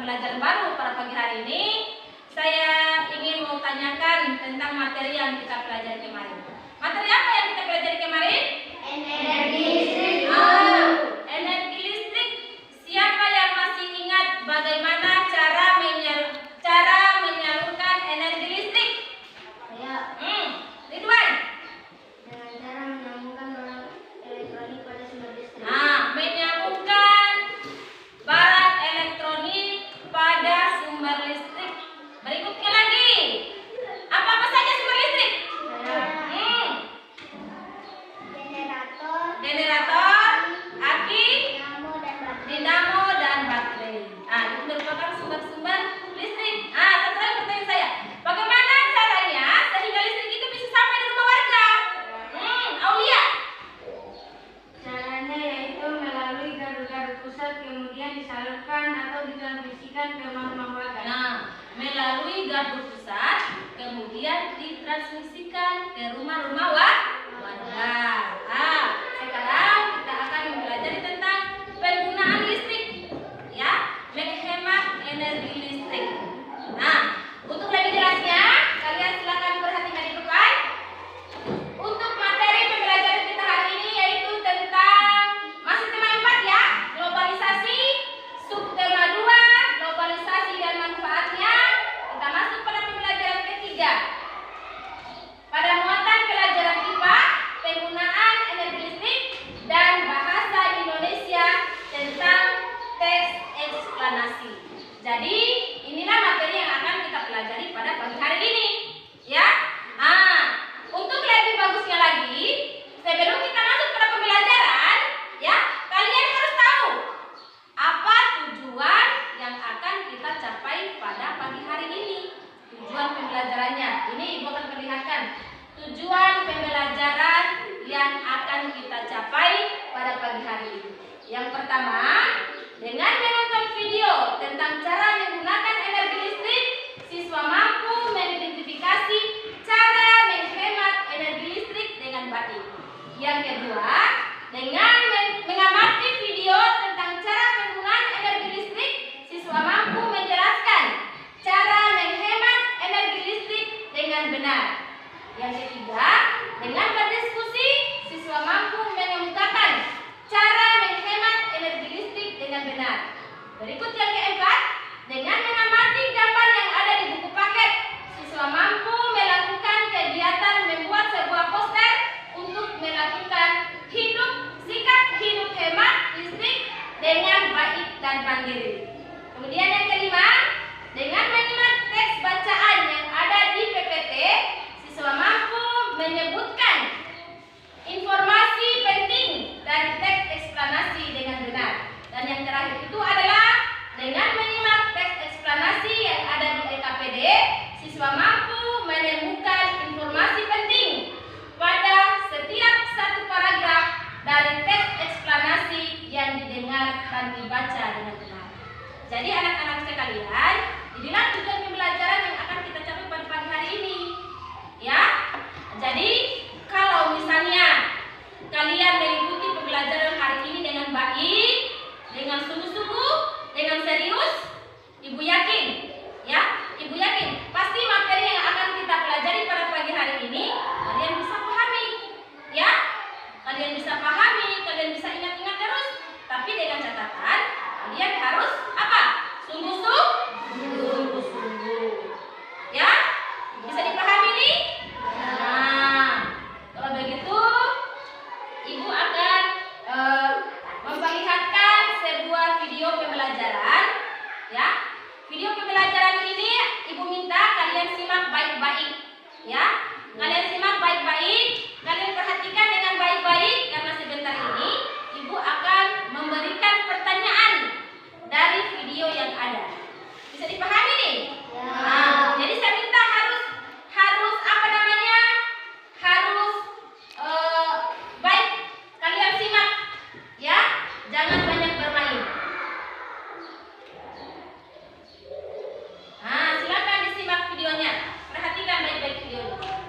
pembelajaran baru pada pagi hari ini. Saya ingin mau tanyakan tentang materi yang kita pelajari kemarin. Materi apa yang kita pelajari kemarin? Energi listrik. Energi listrik. Siapa yang masih ingat bagaimana cara menyalurkan energi listrik? Saya. Ridwan. Dengan cara menyambungkan barang elektronik pada sumber listrik. Menyambungkan barang elektronik pada sumber listrik. Berikutnya lagi. Apa saja sumber listrik? Generator, aki, dinamo dan baterai. Itu merupakan sumber-sumber listrik. Satu lagi pertanyaan saya. Bagaimana caranya sehingga listrik itu bisa sampai di rumah warga? Aulia. Caranya yaitu melalui gardu-gardu pusat kemudian disalurkan atau ditransmisikan ke rumah-rumah warga. Melalui gardu pusat kemudian ditransmisikan ke rumah-rumah warga. Sekarang kita akan mempelajari tentang penggunaan listrik, ya, menghemat energi listrik. Untuk lebih jelasnya, kalian silakan perhatikan di depan. Untuk materi pembelajaran kita hari ini yaitu tentang masih tema 4 ya, globalisasi, subtema 2, globalisasi dan manfaatnya. Kita masuk pada pembelajaran ketiga. Pada muatan pelajaran IPA, penggunaan energi listrik dan bahasa Indonesia tentang teks eksplanasi. Jadi, inilah materi yang akan kita pelajari pada pagi hari ini, ya. Untuk lebih bagusnya lagi, sebelum kita masuk pada pembelajaran, ya, kalian harus tahu apa tujuan yang akan kita capai pada pagi hari ini. Tujuan pembelajarannya, ini Ibu akan perlihatkan tujuan pembelajaran yang akan kita capai pada pagi hari ini. Yang pertama, dengan menonton video tentang cara menggunakan energi listrik, siswa mampu mengidentifikasi cara menghemat energi listrik dengan baik. Yang kedua, dengan mengamati video tentang cara penggunaan energi listrik, siswa mampu menjelaskan cara menghemat energi listrik dengan benar. Yang ketiga, dengan berdiskusi, siswa mampu mengemukakan cara menghemat energi listrik dengan benar. Berikut yang keempat, dengan mengamati gambar yang ada di buku paket, siswa mampu melakukan kegiatan membuat sebuah poster untuk melakukan sikap hidup hemat listrik dengan baik dan mandiri. Kemudian yang kelima, dengan menyimak teks bacaan yang ada di PPT, siswa mampu menyebutkan informasi penting dari teks eksplanasi dengan benar. Dan yang terakhir itu adalah dengan menyimak teks eksplanasi yang ada di LKPD, siswa mampu menemukan informasi penting pada setiap satu paragraf dari teks eksplanasi yang didengar dan dibaca dengan benar. Jadi anak-anak sekalian, inilah tujuan pembelajaran yang akan kita capai pada pagi hari ini. Ya, jadi kalau misalnya kalian mengikuti pembelajaran hari ini dengan baik, dengan sungguh-sungguh, dengan serius, Ibu yakin, ya, Ibu yakin pasti materi yang akan kita pelajari pada pagi hari ini kalian bisa pahami, ya, kalian bisa pahami, kalian bisa ingat-ingat terus. Tapi dengan catatan kalian harus apa? Sungguh-sungguh, ya, bisa dipahami nih? Kalau begitu, Ibu akan memperlihatkan sebuah video pembelajaran, ya. Video pembelajaran ini Ibu minta kalian simak baik-baik, ya. Kalian simak baik-baik, kalian perhatikan dengan baik-baik karena sebentar ini Ibu akan memberikan pertanyaan dari video yang ada. Bisa dipahami nih? Ya. Jadi saya minta harus apa namanya? Harus baik kalian simak, ya. Jangan banyak bermain. Silakan disimak videonya. Perhatikan baik-baik videonya.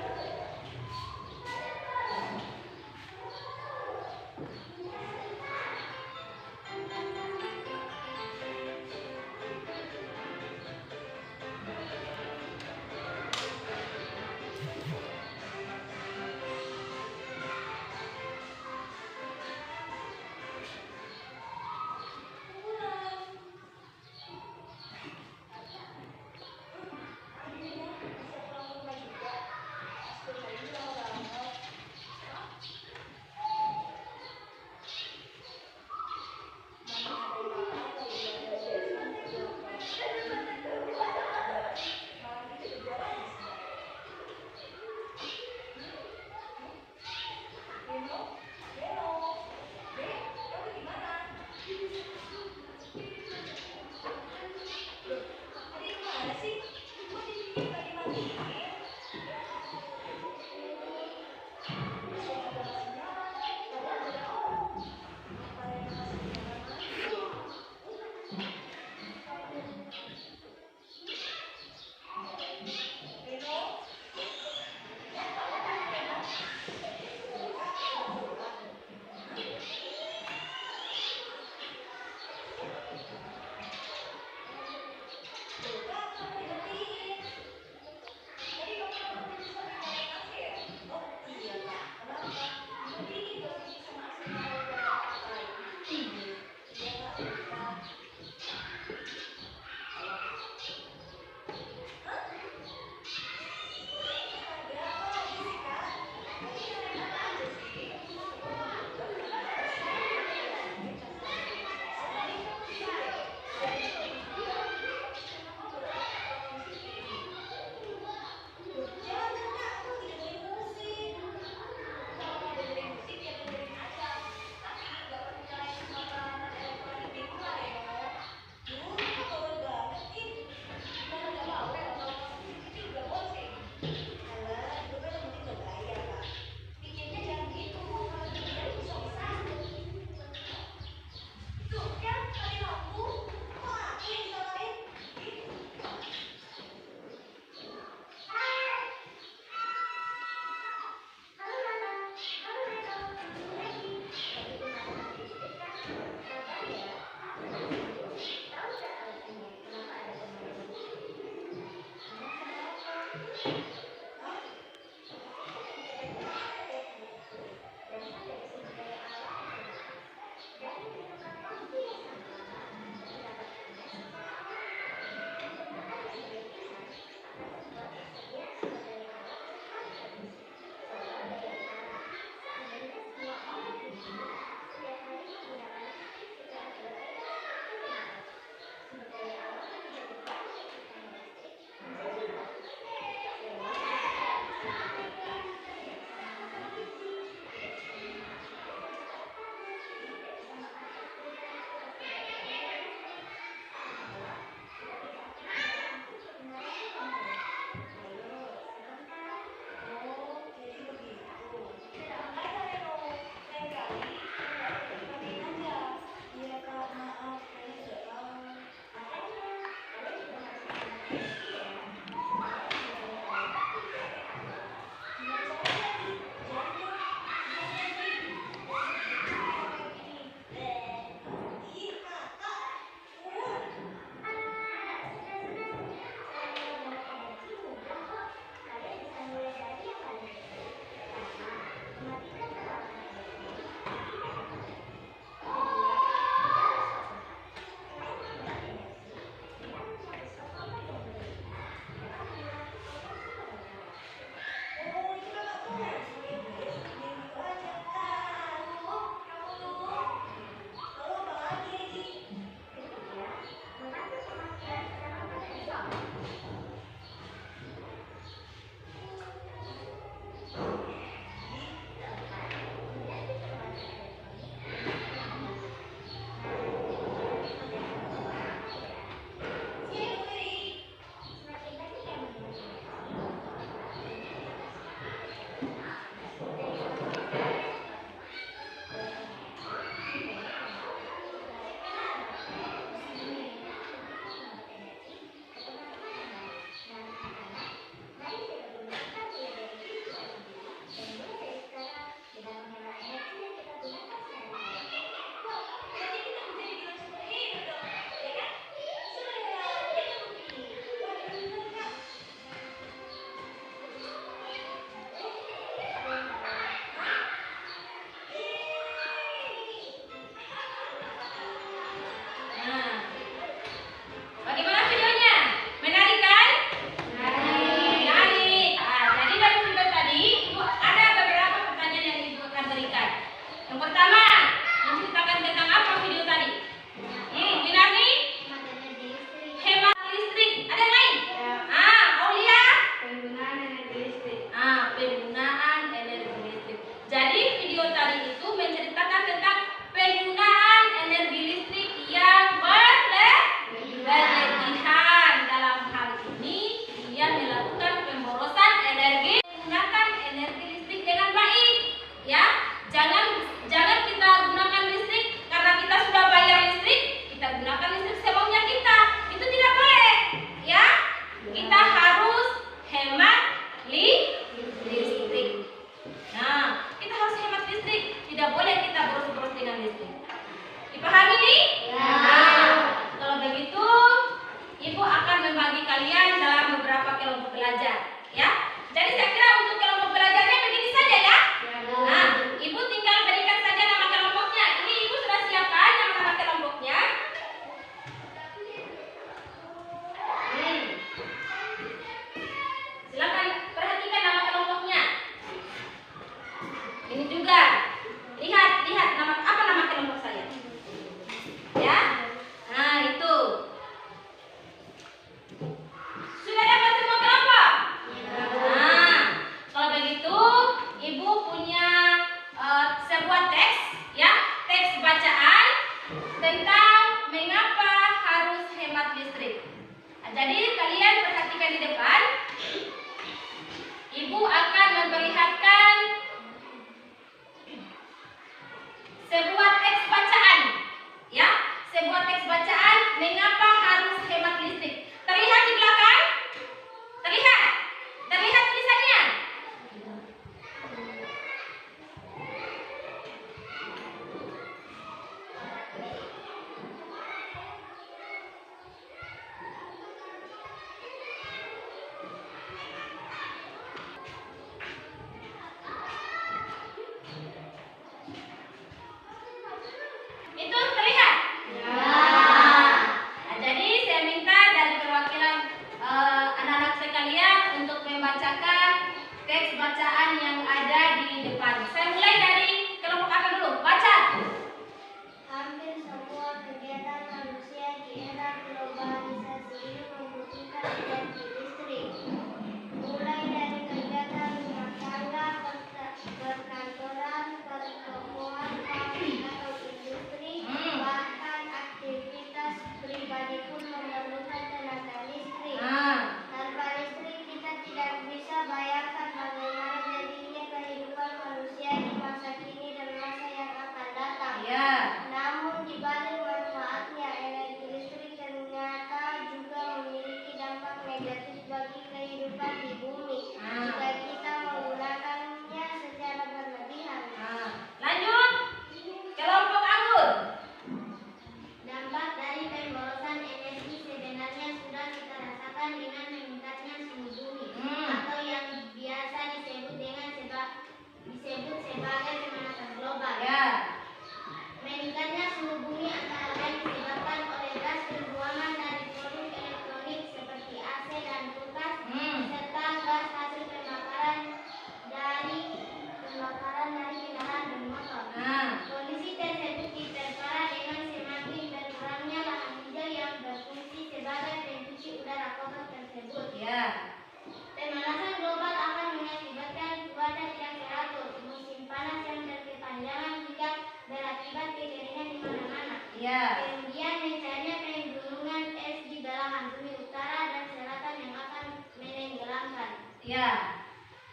Ya. Kemudian mencarinya gunungan es di belahan bumi utara dan selatan yang akan menenggelamkan. Ya.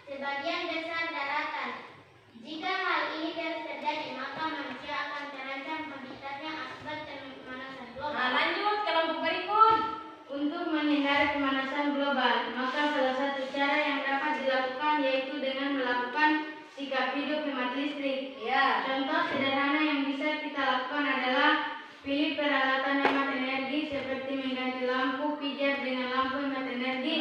Sebagian besar daratan. Jika hal ini terus terjadi, maka manusia akan terancam habitatnya akibat pemanasan global. Nah, lanjut kelompok berikut. Untuk menghindari pemanasan global, maka salah satu cara yang dapat dilakukan yaitu dengan melakukan sikap hidup hemat listrik. Ya. Contoh sederhana yang bisa kita lakukan adalah pilih peralatan hemat energi seperti mengganti lampu pijar dengan lampu hemat energi.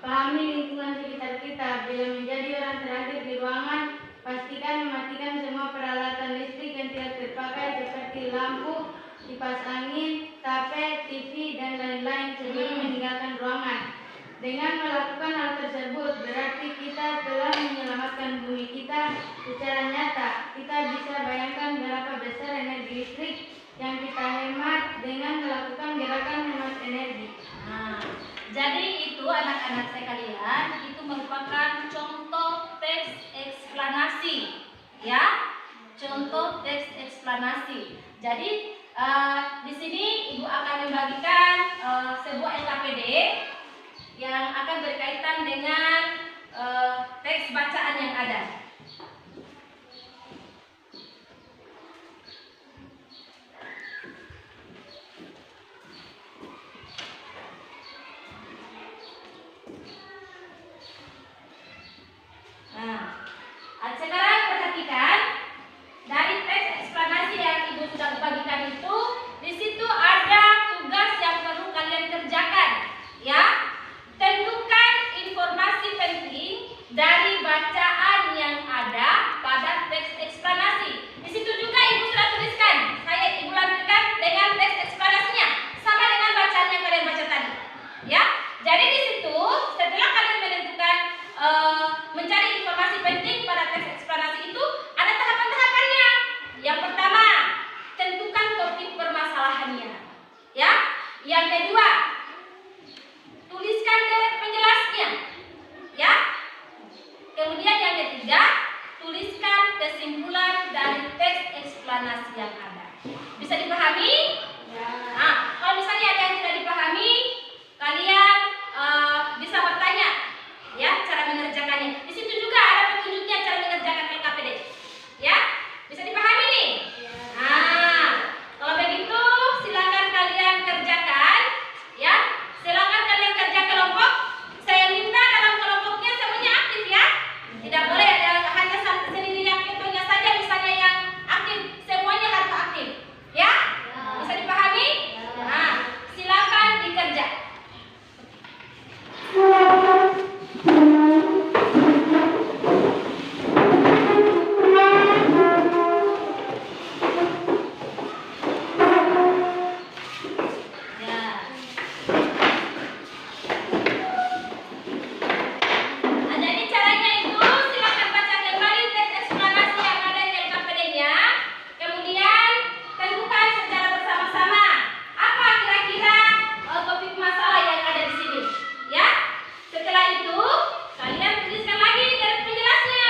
Pahami lingkungan sekitar kita. Bila menjadi orang terakhir di ruangan, pastikan mematikan semua peralatan listrik yang tidak terpakai seperti lampu, kipas angin, tape, TV, dan lain-lain sebelum meninggalkan ruangan. Dengan melakukan hal tersebut, berarti kita telah menyelamatkan bumi kita secara nyata. Kita bisa bayangkan berapa besar energi listrik yang kita hemat dengan melakukan gerakan hemat energi. Nah, jadi itu anak-anak sekalian, itu merupakan contoh teks eksplanasi, ya, contoh teks eksplanasi. Jadi di sini ibu akan membagikan sebuah LKPD yang akan berkaitan dengan teks bacaan yang ada. Nah, sekarang perhatikan dari teks eksplanasi yang ibu sudah bagikan itu, di situ ada tugas yang perlu kalian kerjakan, ya. Tentukan informasi penting dari bacaan yang ada pada teks eksplanasi. Di situ juga ibu sudah tuliskan, saya ibu lampirkan dengan teks eksplanasinya sama dengan bacaan yang kalian baca tadi, ya. Jadi di situ setelah kalian menentukan mencari informasi penting pada teks eksplanasi itu ada tahapan-tahapannya. Yang pertama, tentukan topik permasalahannya, ya. Yang kedua, tuliskan deret penjelasnya, ya. Kemudian yang ketiga, tuliskan kesimpulan dari teks eksplanasi yang ada. Bisa dipahami? Ya. Nah, kalau misalnya ada yang tidak dipahami, kalian bisa bertanya, ya, cara mengerjakannya. Di situ juga ada petunjuknya cara mengerjakan LKPD, ya. Bisa dipahami nih? Nah, kalau begitu silakan kalian kerjakan, ya. Silakan kalian kerja kelompok. Saya minta dalam kelompoknya semuanya aktif, ya. Tidak boleh ada hanya sendiri yang ketuanya saja misalnya yang aktif, semuanya harus aktif, ya. Bisa dipahami? Nah, silakan dikerja. Jadi caranya itu silakan baca kembali teks eksplanasi yang ada di LKPD-nya. Kemudian tentukan secara bersama-sama apa kira-kira topik masalah yang ada di sini, ya. Setelah itu kalian tuliskan lagi dari penjelasnya,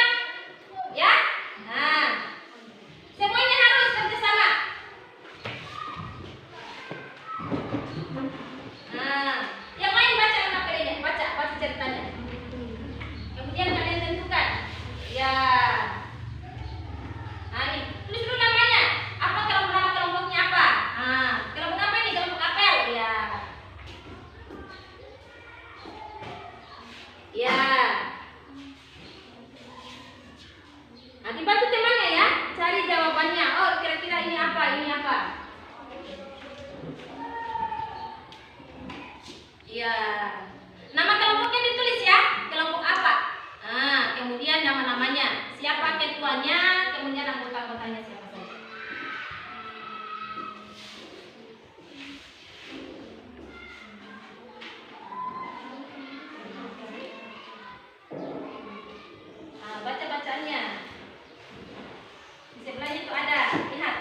ya. Nah, semuanya harus kerjasama. Nah, yang lain baca LKPD-nya, baca ceritanya. Kemudian kalian tentukan, ya. Nah, ini tulis dulu namanya. Apa nama kelompoknya apa? Nah, kelompok apa ini? Kelompok apel, ya. Ya. Nah, dibantu temannya, ya. Cari jawabannya. Oh, kira-kira ini apa? Ini apa? Ya. Nama kelompoknya ditulis, ya. Kelompok apa? Nah, kemudian nama-namanya. Siapa ketuanya, kemudian anggota-anggotanya siapa saja. Nah, baca bacaannya. Di sebelahnya itu ada, lihat.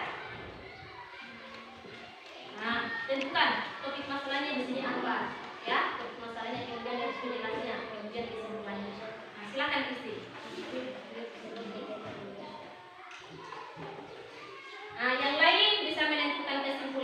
Nah, tentukan topik masalahnya di sini apa, ya. Topik masalahnya, kemudian dari penjelasnya, kemudian kesimpulannya. Nah, silakan isi. Nah, yang lain bisa menentukan kesimpulan.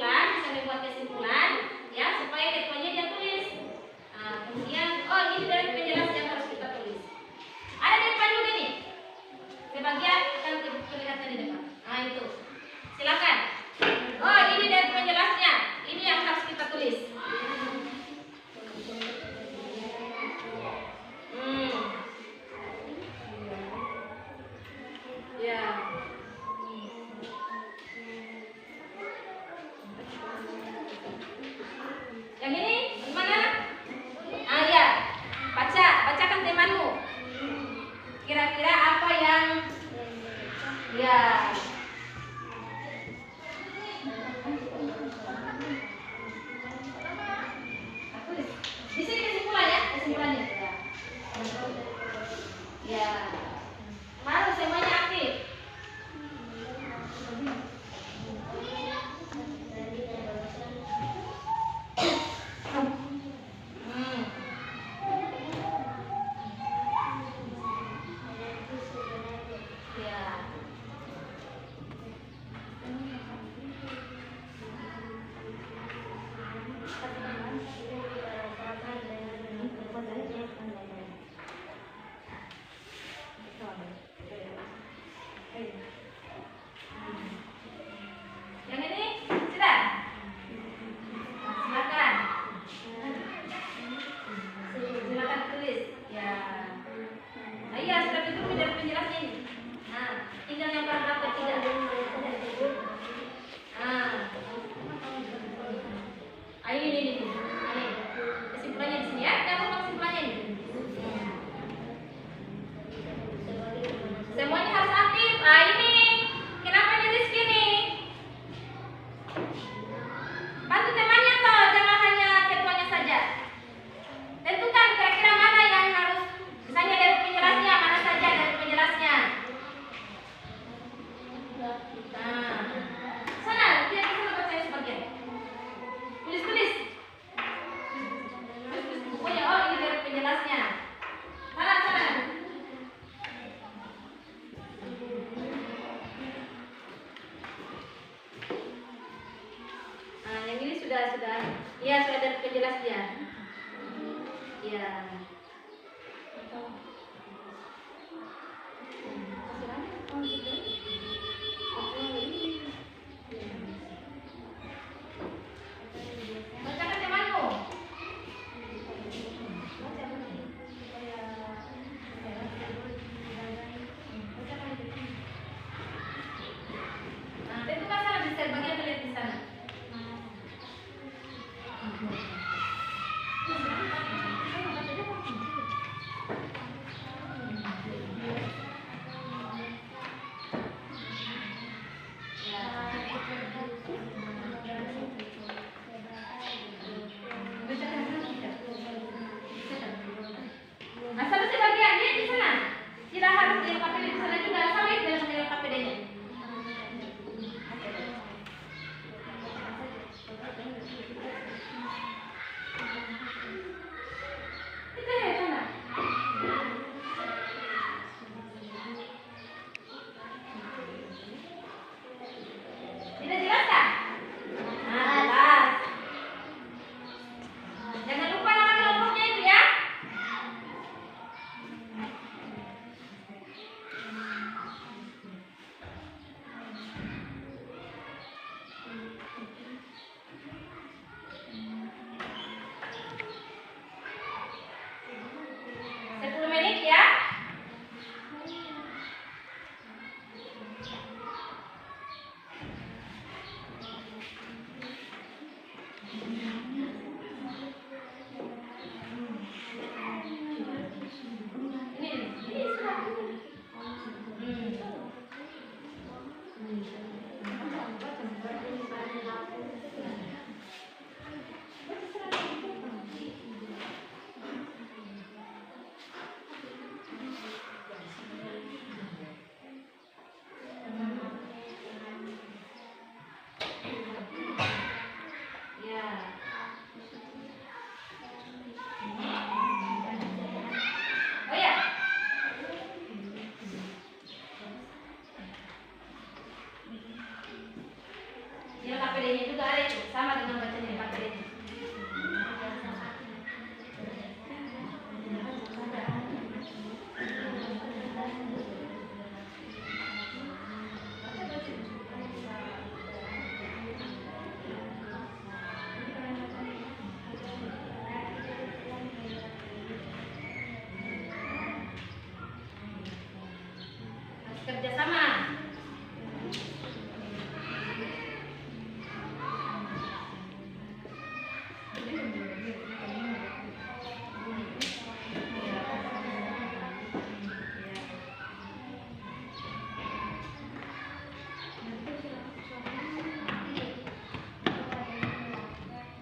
sudah. Iya, sudah ada penjelas dia. Iya. Bacakan temanmu. Nah, itu kan salah di bagian lihat di sana. Nah, selesai bagiannya di sana. Tidak harus dilengkapi di sana juga, sama itu dalam dilengkapi nya. Itu ya sana. Tidak jelas kan? Nah, jelas. Jangan lupa nama kelompoknya itu ya. Ya. Ini sudah. Oh ya. Dia KPD-nya juga ada itu, sama dengan bacanya KPD-nya. Kerjasama.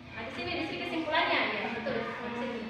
Nah, di sini kesimpulannya ya, betul. Di sini.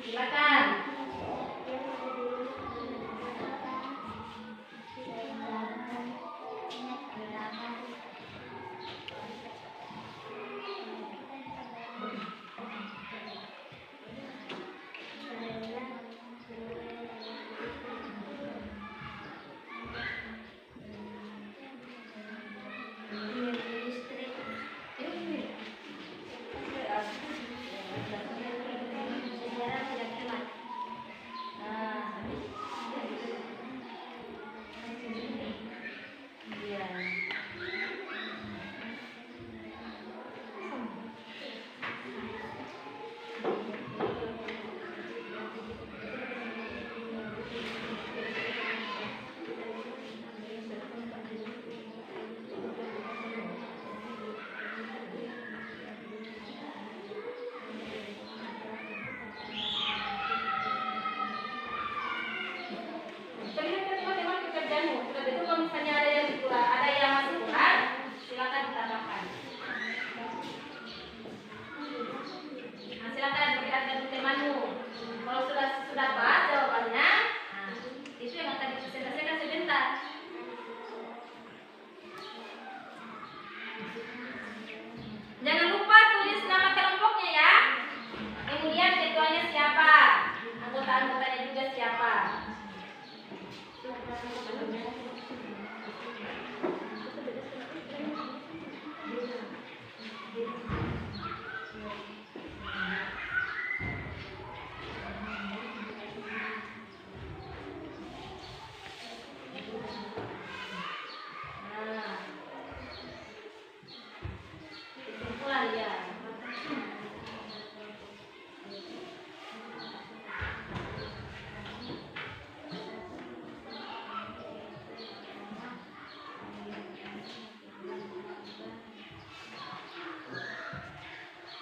Silakan. Perlihatkan teman-teman pekerjaanmu. Sudah betul kalau misalnya ada yang kurang, ada yang masih kurang, silakan ditambahkan. Nah, silakan perlihatkan temanmu. Kalau sudah pas jawabannya, nah, itu yang akan dipresentasikan sebentar. Jangan lupa tulis nama kelompoknya ya. Kemudian ketuanya siapa, anggota-anggotanya juga siapa. Kesimpulan ya.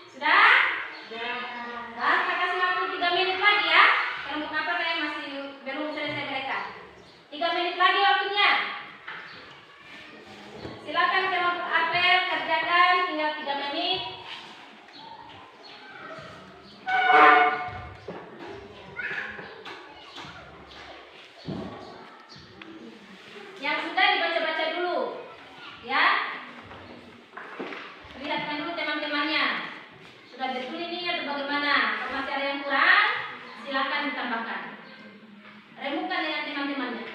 Sudah? Nah, kita kasih waktu 3 menit lagi ya. Kelompok apa yang masih belum selesai mereka? 3 menit lagi waktunya. Silakan kelompok apel kerjakan, tinggal 3 menit. Yang sudah dibaca-baca dulu, ya. Lihatkan dulu teman-temannya. Sudah betul ini atau bagaimana? Kalau masih ada yang kurang, silakan ditambahkan. Remukkan dengan teman-temannya.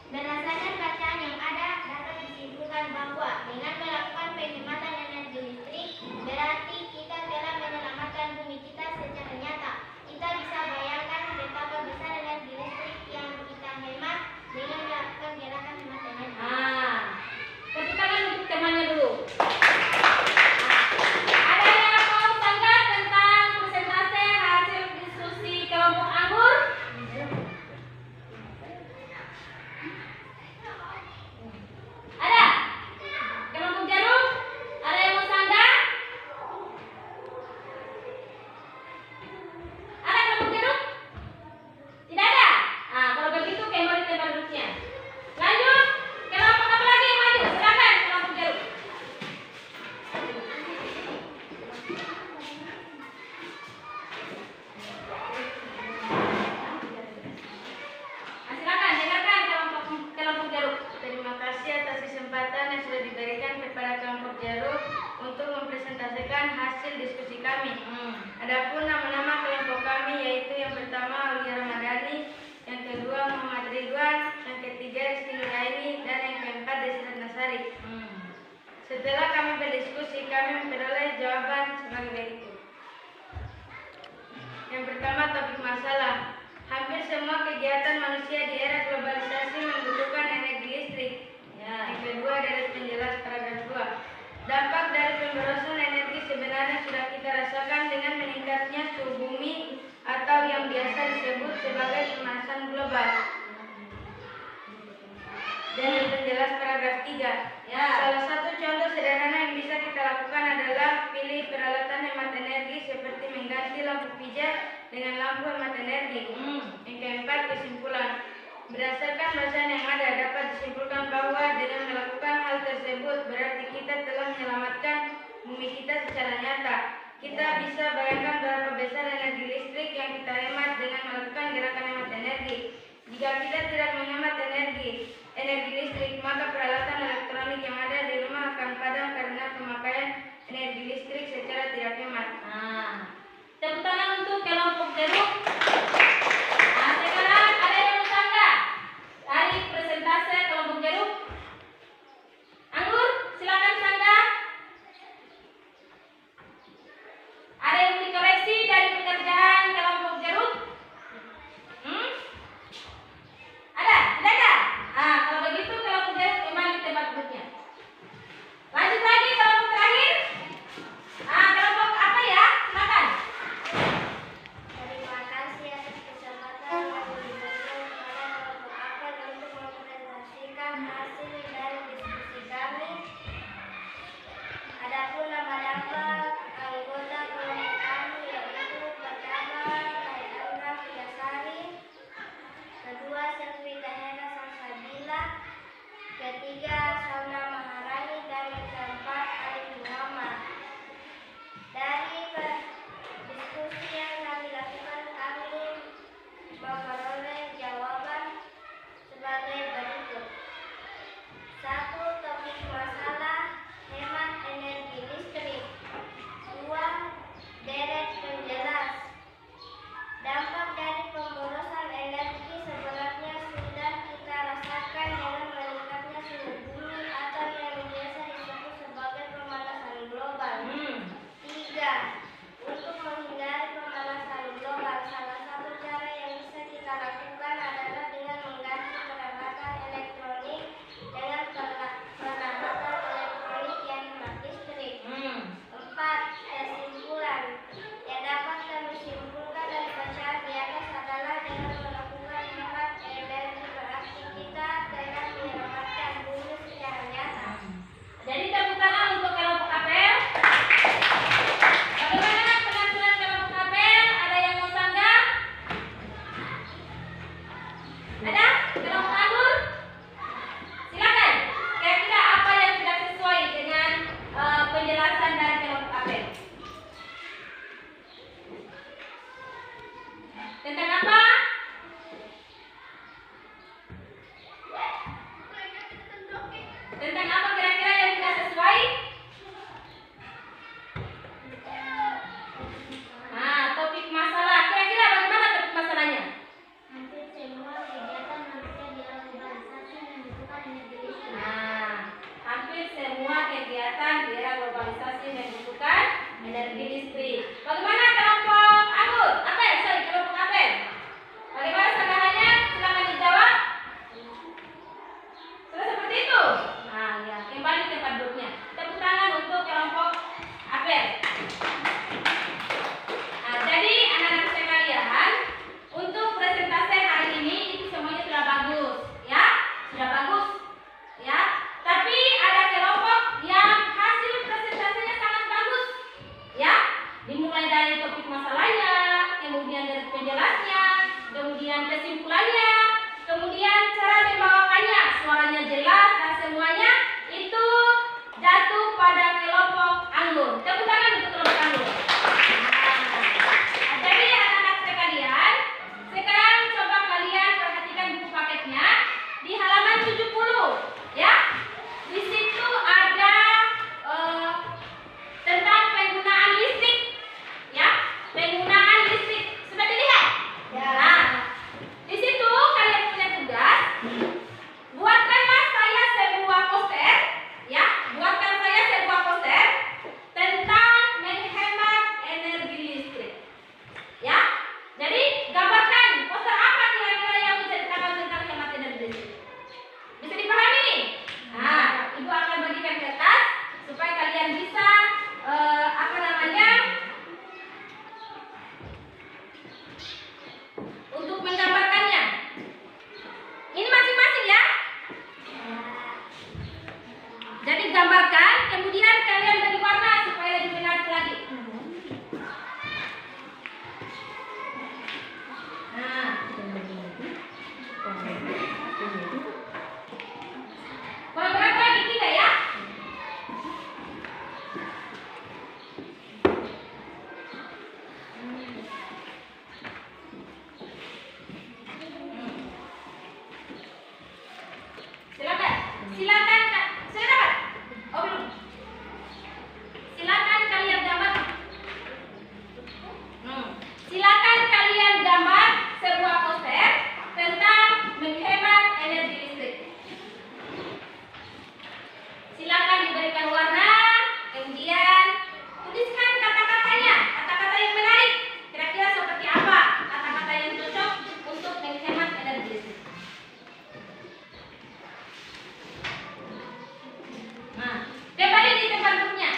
Berdasarkan bacaan yang ada, dapat disimpulkan bahwa dengan melakukan penghematan energi listrik, berarti kita telah menyelamatkan bumi kita secara nyata. Kita bisa bayangkan betapa besar energi listrik yang kita hemat dengan melakukan gerakan hemat energi. Tepuk tangan untuk temannya dulu. Ada yang mau tanggapan tentang presentasi hasil diskusi kelompok anggur? Ada? Kelompok jarum? Ada yang mau sanggah? Ada kelompok jarum? Tidak ada? Kalau begitu kembali ke tempat duduknya. Lanjut, kelompok apa lagi yang maju? Silakan kelompok jarum. Silakan dengarkan kelompok jarum. Terima kasih atas kesempatan yang sudah diberikan kepada kelompok jarum untuk mempresentasikan hasil diskusi kami. Adapun nama-nama kelompok kami yaitu yang pertama Aulia Ramadhani, yang kedua Muhammad Ridwan, yang ketiga Rizky Nuraini, dan yang keempat Desi Ratnasari. Setelah kami berdiskusi, kami memperoleh jawaban sebagai berikut. Yang pertama, topik masalah. Hampir semua kegiatan manusia di era globalisasi membutuhkan energi listrik. Yang kedua, dari penjelas paragraf 2. Dampak dari pemborosan energi sebenarnya sudah kita rasakan dengan meningkatnya suhu bumi atau yang biasa disebut sebagai pemanasan global. Dan yang penjelas paragraf 3. Salah satu contoh sederhana yang bisa kita lakukan adalah pilih peralatan hemat energi seperti mengganti lampu pijar dengan lampu hemat energi. Yang keempat, kesimpulan. Berdasarkan bacaan yang ada, dapat disimpulkan bahwa dengan melakukan hal tersebut berarti kita telah menyelamatkan bumi kita secara nyata. Kita bisa bayangkan berapa besar energi listrik yang kita hemat dengan melakukan gerakan hemat energi. Jika kita tidak menghemat energi listrik, maka peralatan elektronik yang ada di rumah akan padam karena pemakaian energi listrik secara tidak hemat. Tepuk tangan untuk kelompok jarum. Sekarang ada yang mau sanggah dari presentasi kelompok jarum? Anggur, silakan sanggah. Ada yang mau dikoreksi dari pekerjaan kelompok jarum? Ada? Tidak ada? Kalau begitu kelompok jarum kembali ke tempat duduknya. Lanjut lagi kelompok terakhir. Kelompok apa ya? Bagaimana kelompok anggur? Kelompok apel. Bagaimana sanggahannya? Silakan dijawab. Sudah seperti itu. Nah, ya, kembali ke tempat duduknya. Tepuk tangan untuk kelompok apel. Nah, jadi anak-anak sekalian, untuk presentasi hari ini itu semuanya sudah bagus, ya, sudah bagus, ya. Tapi ada kelompok yang hasil presentasinya sangat bagus, ya. Dimulai dari topik masalahnya, kemudian dari penjelasnya, kemudian kesimpulannya, kemudian cara membawakannya, suaranya jelas dan semuanya itu jatuh pada kelompok anggur. Tepuk tangan untuk kelompok anggur. Nah, jadi anak-anak sekalian, sekarang coba kalian perhatikan buku paketnya di halaman 70, ya. Di situ ada tentang penggunaan listrik, ya. Penggunaan listrik sudah dilihat? Ya. Nah, di situ kalian punya tugas, buatkanlah saya sebuah poster, ya. Buatkan saya sebuah poster tentang menghemat energi listrik, ya. Jadi gambarkan poster apa kira-kira yang menceritakan tentang hemat energi listrik. Bisa dipahami? Nah, ibu akan bagikan kertas supaya kalian bisa untuk menggambarkannya. Ini masing-masing, ya. Jadi gambarkan, kemudian kalian beri warna supaya lebih menarik lagi. Nah, kurang berapa lagi? 3, ya. Silakan Kak. Sudah dapat? Oh, belum. Silakan kalian gambar. Silakan kalian gambar sebuah poster tentang menghemat energi listrik. Silakan diberikan warna, kemudian tuliskan kata-katanya, kata-kata yang menarik. Kira-kira seperti apa kata-kata yang cocok untuk menghemat energi listrik? Nah, kembali di tempat duduknya.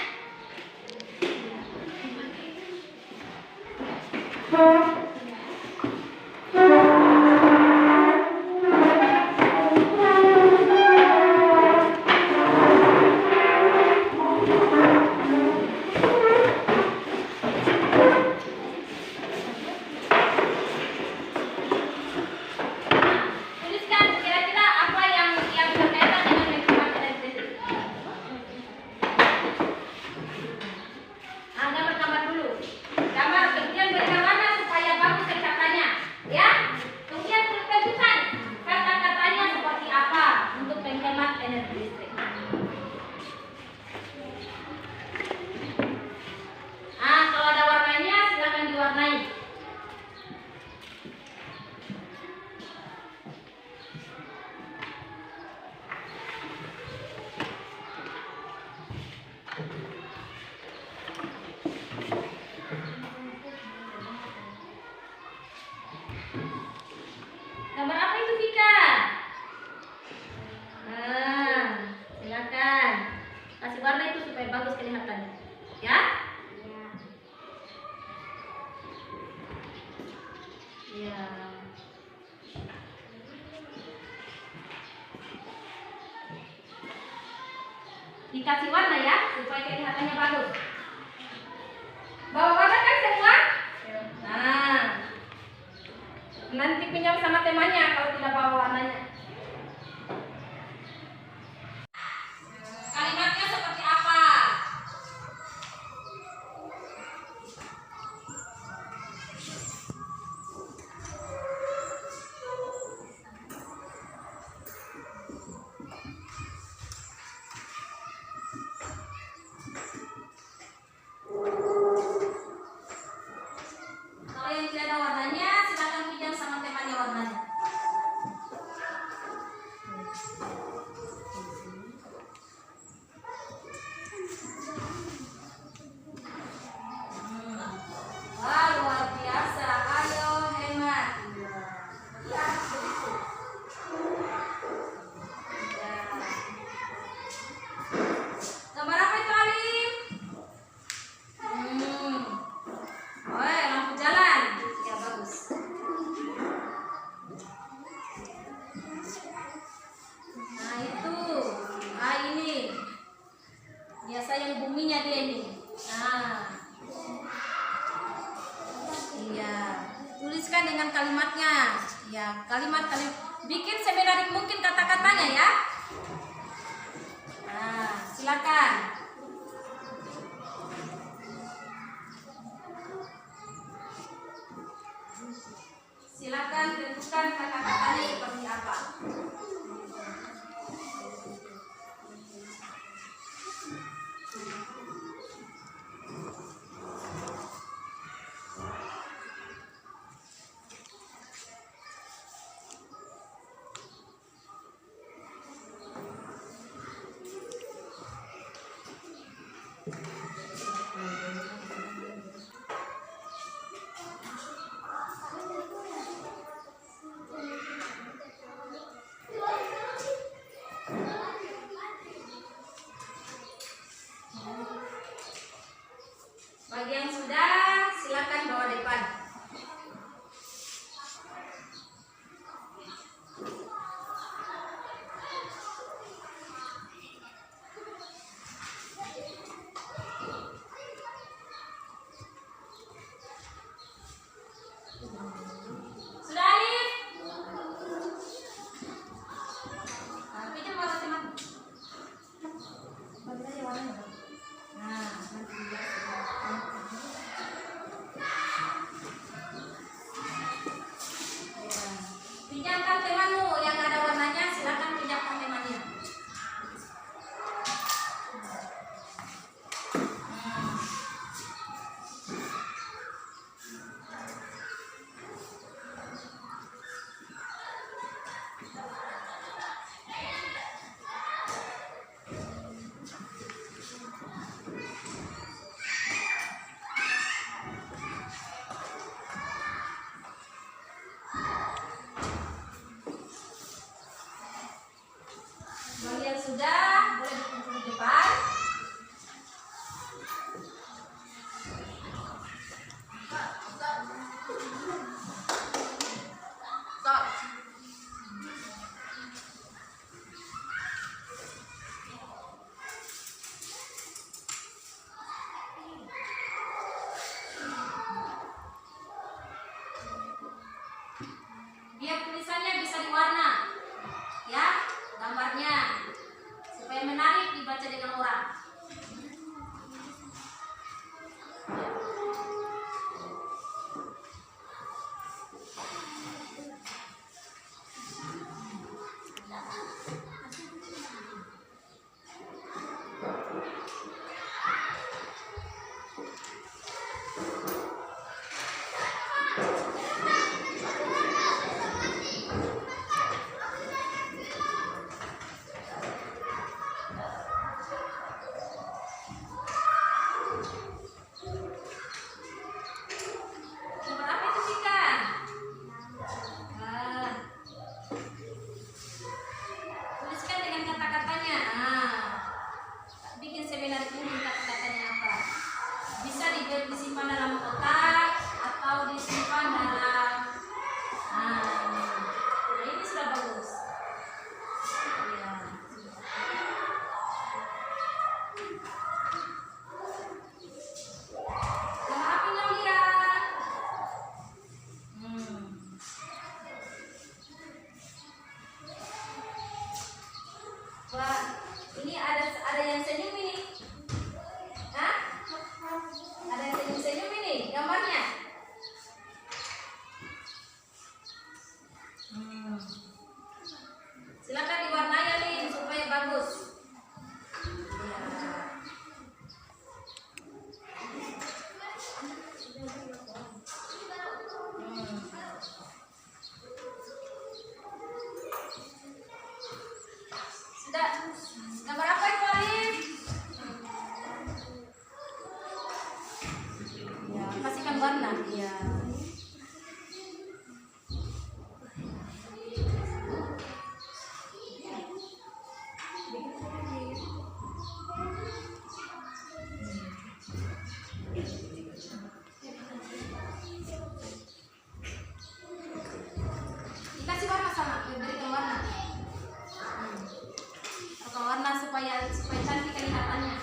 Tuliskan kira-kira apa yang berkaitan dengan menghemat energi listrik. Nah, gambar-gambar dulu. Gambar, kemudian berikan warna supaya bagus kelihatannya, ya. Kemudian tentukan kata-katanya seperti apa untuk menghemat energi listrik. Nah, kalau ada warnanya silakan diwarnai. Gambar apa itu, Vika? Nah, silakan kasih warna itu supaya bagus kelihatannya, ya. Ya. Dikasih warna, ya, supaya kelihatannya bagus. Bawa warna kan semua? Nah, nanti pinjam sama temannya kalau tidak bawa warnanya. Kalimatnya seperti apa? Kalau yang tidak ada warnanya, silakan pinjam sama temannya warnanya. dengan kalimatnya. Ya, kalimat-kalimat. Bikin semenarik mungkin kata-katanya ya. Nah, silakan. Silakan tentukan kata-katanya seperti apa. Bagi yang sudah, silakan bawa depan. Sudah Alif? Nah, pinjam warna teman. Bagi aja warnanya. Nah, nanti dilihat. Pinjamkan temanmu yang ada warnanya, silakan pinjamkan temannya. Bagi yang sudah, boleh dikumpul di depan. Stop. Biar tulisannya bisa diwarna, ya, gambarnya, supaya menarik dibaca dengan orang. Gambar apa itu Vika? Nah, tuliskan dengan kata-katanya. Nah, bikin seminar ini kata-katanya apa? Bisa disimpan dalam kotak atau disimpan dalam. Nah, ini sudah bagus. Ya. Gambar apa yang lihat? Wah, ini ada yang senyum ini. Hah? Ada yang senyum-senyum ini gambarnya. Silakan diwarnai nih supaya bagus. Sudah. Gambar apa itu Alif? Ya, kasihkan warna. Ya. Dikasih warna sama, berikan warna. Atau warna supaya cantik kelihatannya.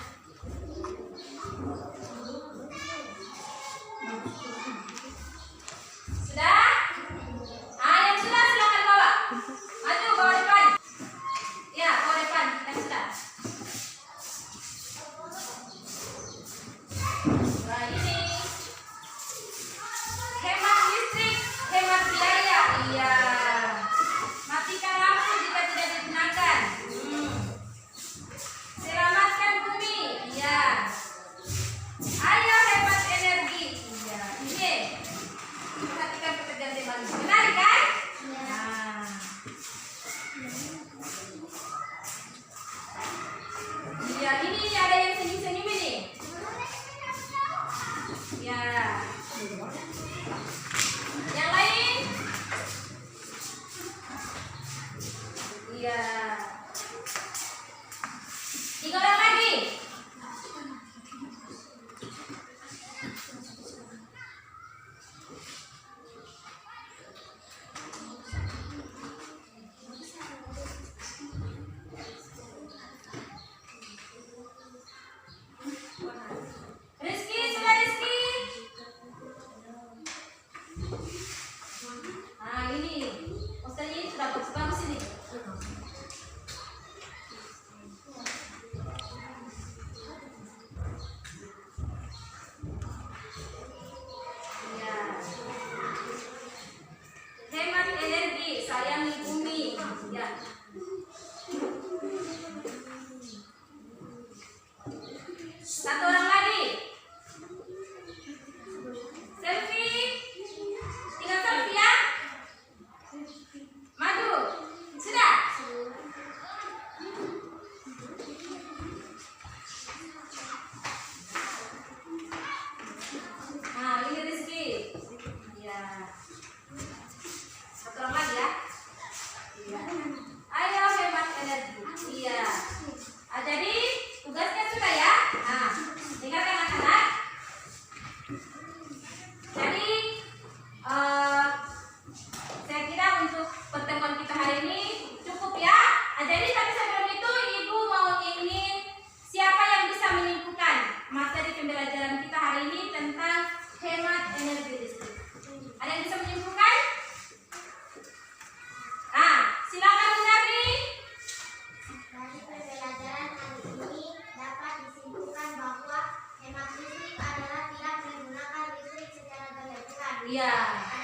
Iya.